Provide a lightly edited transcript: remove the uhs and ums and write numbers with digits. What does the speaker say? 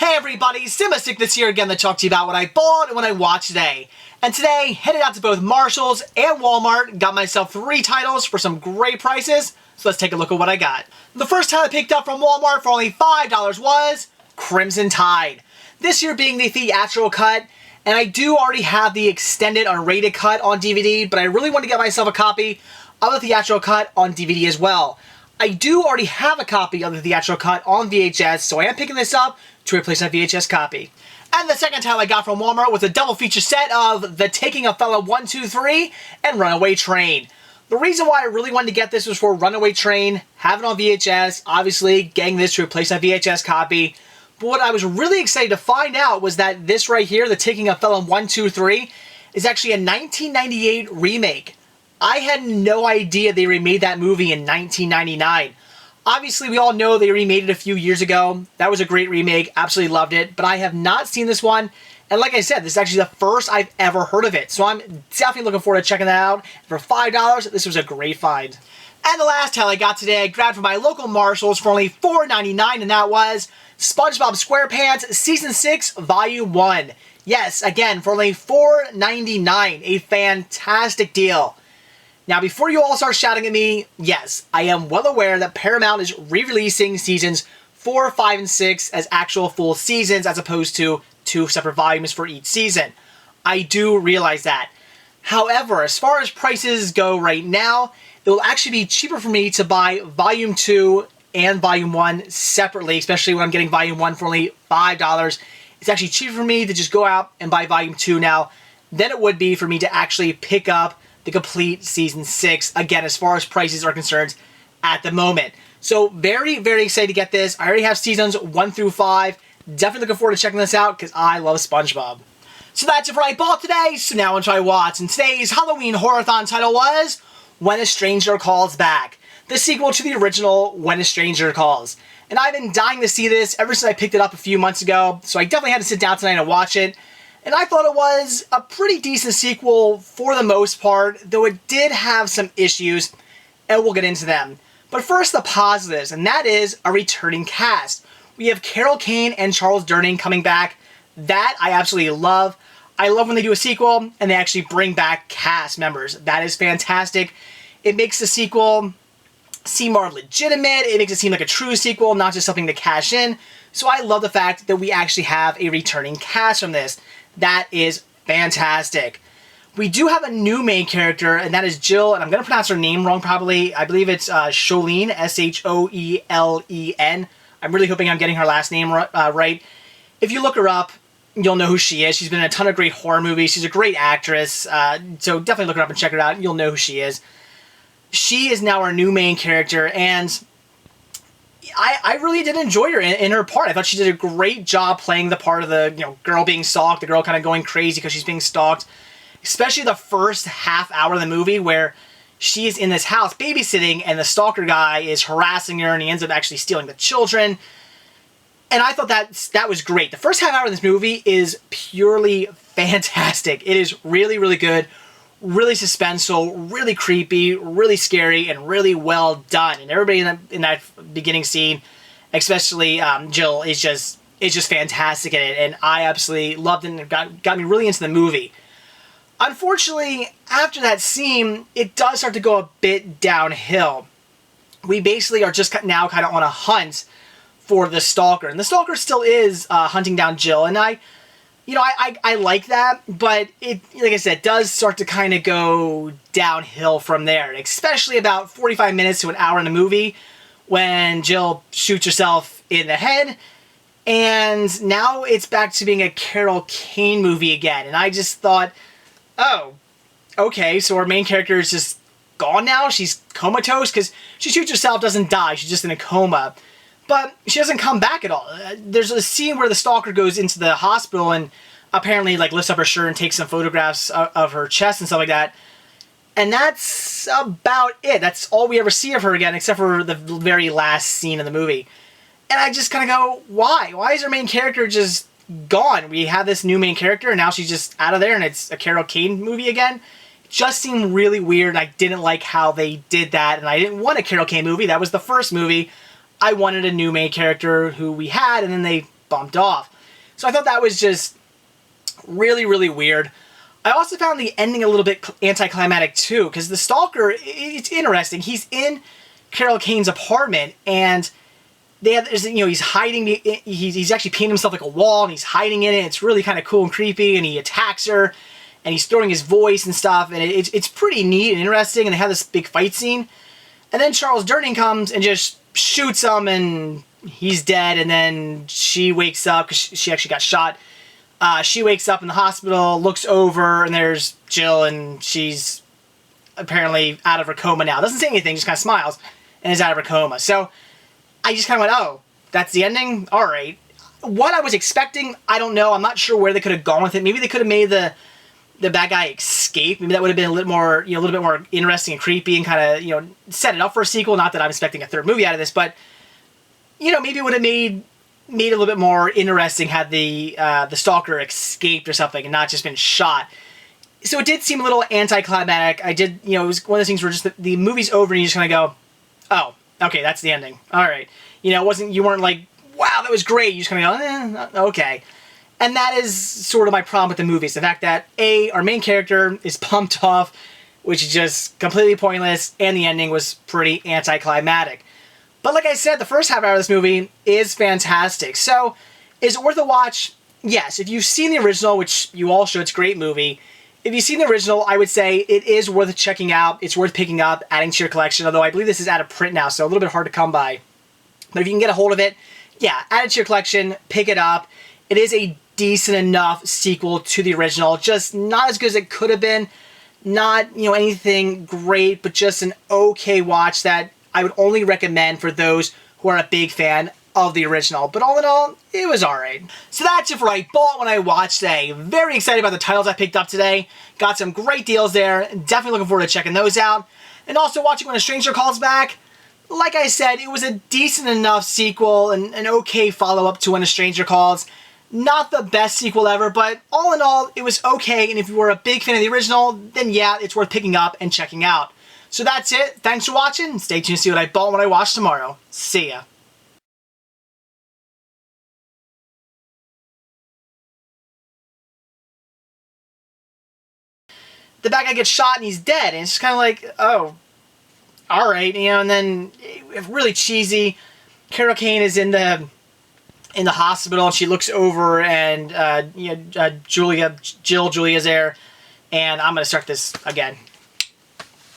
Hey everybody, Sickness here again to talk to you about what I bought and what I watched today. And today, headed out to both Marshall's and Walmart, got myself 3 titles for some great prices, so let's take a look at what I got. The first title I picked up from Walmart for only $5 was Crimson Tide. This year being the theatrical cut, and I do already have the extended unrated cut on DVD, but I really want to get myself a copy of the theatrical cut on DVD as well. I do already have a copy of the theatrical cut on VHS, so I am picking this up to replace my VHS copy. And the second title I got from Walmart was a double feature set of The Taking of Fella 1, 2, 3 and Runaway Train. The reason why I really wanted to get this was for Runaway Train, have it on VHS, obviously getting this to replace my VHS copy. But what I was really excited to find out was that this right here, The Taking of Fella 1, 2, 3, is actually a 1998 remake. I had no idea they remade that movie in 1999. Obviously, we all know they remade it a few years ago. That was a great remake. Absolutely loved it. But I have not seen this one. And like I said, this is actually the first I've ever heard of it. So I'm definitely looking forward to checking that out. For $5, this was a great find. And the last title I got today, I grabbed from my local Marshalls for only $4.99, and that was SpongeBob SquarePants Season 6 Volume 1. Yes, again, for only $4.99. A fantastic deal. Now, before you all start shouting at me, yes, I am well aware that Paramount is re-releasing seasons 4, 5, and 6 as actual full seasons as opposed to 2 separate volumes for each season. I do realize that. However, as far as prices go right now, it will actually be cheaper for me to buy Volume 2 and Volume 1 separately, especially when I'm getting Volume 1 for only $5. It's actually cheaper for me to just go out and buy Volume 2 now than it would be for me to actually pick up the complete Season 6, again, as far as prices are concerned at the moment. So very, very excited to get this. I already have Seasons 1 through 5. Definitely looking forward to checking this out because I love SpongeBob. So that's it for what I bought today, so now on to what I watched. And today's Halloween Horror-thon title was When a Stranger Calls Back, the sequel to the original When a Stranger Calls. And I've been dying to see this ever since I picked it up a few months ago, so I definitely had to sit down tonight and watch it. And I thought it was a pretty decent sequel for the most part, though it did have some issues, and we'll get into them. But first, the positives, and that is a returning cast. We have Carol Kane and Charles Durning coming back. That I absolutely love. I love when they do a sequel and they actually bring back cast members. That is fantastic. It makes the sequel seem more legitimate. It makes it seem like a true sequel, not just something to cash in. So I love the fact that we actually have a returning cast from this. That is fantastic. We do have a new main character, and that is Jill, and I'm going to pronounce her name wrong probably. I believe it's Sholeen, S-H-O-E-L-E-N. I'm really hoping I'm getting her last name right. If you look her up, you'll know who she is. She's been in a ton of great horror movies. She's a great actress, so definitely look her up and check her out. You'll know who she is. She is now our new main character, and I really did enjoy her in her part. I thought she did a great job playing the part of the girl being stalked, the girl kind of going crazy because she's being stalked. Especially the first half hour of the movie where she is in this house babysitting and the stalker guy is harassing her and he ends up actually stealing the children. And I thought that was great. The first half hour of this movie is purely fantastic. It is really, really good. Really suspenseful, really creepy, really scary, and really well done. And everybody in that beginning scene, especially Jill, is just fantastic in it. And I absolutely loved it and it got me really into the movie. Unfortunately, after that scene, it does start to go a bit downhill. We basically are just now kind of on a hunt for the stalker. And the stalker still is hunting down Jill. And I like that, but it, like I said, does start to kind of go downhill from there, especially about 45 minutes to an hour in the movie when Jill shoots herself in the head, and now it's back to being a Carol Kane movie again, and I just thought, oh, okay, so our main character is just gone now? She's comatose? Because she shoots herself, doesn't die, she's just in a coma. But she doesn't come back at all. There's a scene where the stalker goes into the hospital and apparently lifts up her shirt and takes some photographs of her chest and stuff like that. And that's about it. That's all we ever see of her again, except for the very last scene of the movie. And I just kind of go, why? Why is our main character just gone? We have this new main character and now she's just out of there and it's a Carol Kane movie again. It just seemed really weird. I didn't like how they did that, and I didn't want a Carol Kane movie. That was the first movie. I wanted a new main character who we had, and then they bumped off. So I thought that was just really, really weird. I also found the ending a little bit anticlimactic too, because the stalker, it's interesting. He's in Carol Kane's apartment, and he's hiding. He's actually painting himself like a wall, and he's hiding in it. It's really kind of cool and creepy, and he attacks her, and he's throwing his voice and stuff, and it's pretty neat and interesting, and they have this big fight scene. And then Charles Durning comes and just shoots him, and he's dead, and then she wakes up, because she actually got shot. She wakes up in the hospital, looks over, and there's Jill, and she's apparently out of her coma now. Doesn't say anything, just kind of smiles, and is out of her coma. So I just kind of went, oh, that's the ending? All right. What I was expecting, I don't know. I'm not sure where they could have gone with it. Maybe they could have made the bad guy escape. Maybe that would have been a little more, a little bit more interesting and creepy, and kind of, set it up for a sequel. Not that I'm expecting a third movie out of this, but, maybe it would have made it a little bit more interesting had the stalker escaped or something and not just been shot. So it did seem a little anticlimactic. It was one of those things where just the movie's over and you just kind of go, oh, okay, that's the ending. All right. You weren't like, wow, that was great. You just kind of go, okay. And that is sort of my problem with the movie. Is the fact that, A, our main character is pumped off, which is just completely pointless, and the ending was pretty anticlimactic. But like I said, the first half hour of this movie is fantastic. So, is it worth a watch? Yes. If you've seen the original, which you all should, it's a great movie. If you've seen the original, I would say it is worth checking out. It's worth picking up, adding to your collection, although I believe this is out of print now, so a little bit hard to come by. But if you can get a hold of it, yeah, add it to your collection, pick it up. It is a decent enough sequel to the original, just not as good as it could have been. Not, anything great, but just an okay watch that I would only recommend for those who are a big fan of the original. But all in all, it was alright. So that's it for what I bought when I watched today. Very excited about the titles I picked up today. Got some great deals there. Definitely looking forward to checking those out. And also watching When a Stranger Calls Back. Like I said, it was a decent enough sequel and an okay follow-up to When a Stranger Calls. Not the best sequel ever, but all in all, it was okay. And if you were a big fan of the original, then yeah, it's worth picking up and checking out. So that's it. Thanks for watching. Stay tuned to see what I bought when I watch tomorrow. See ya. The bad guy gets shot and he's dead, and it's just kind of like, oh, all right, and then really cheesy. Carol Kane is in the hospital, and she looks over, and Julia's there, and I'm gonna start this again.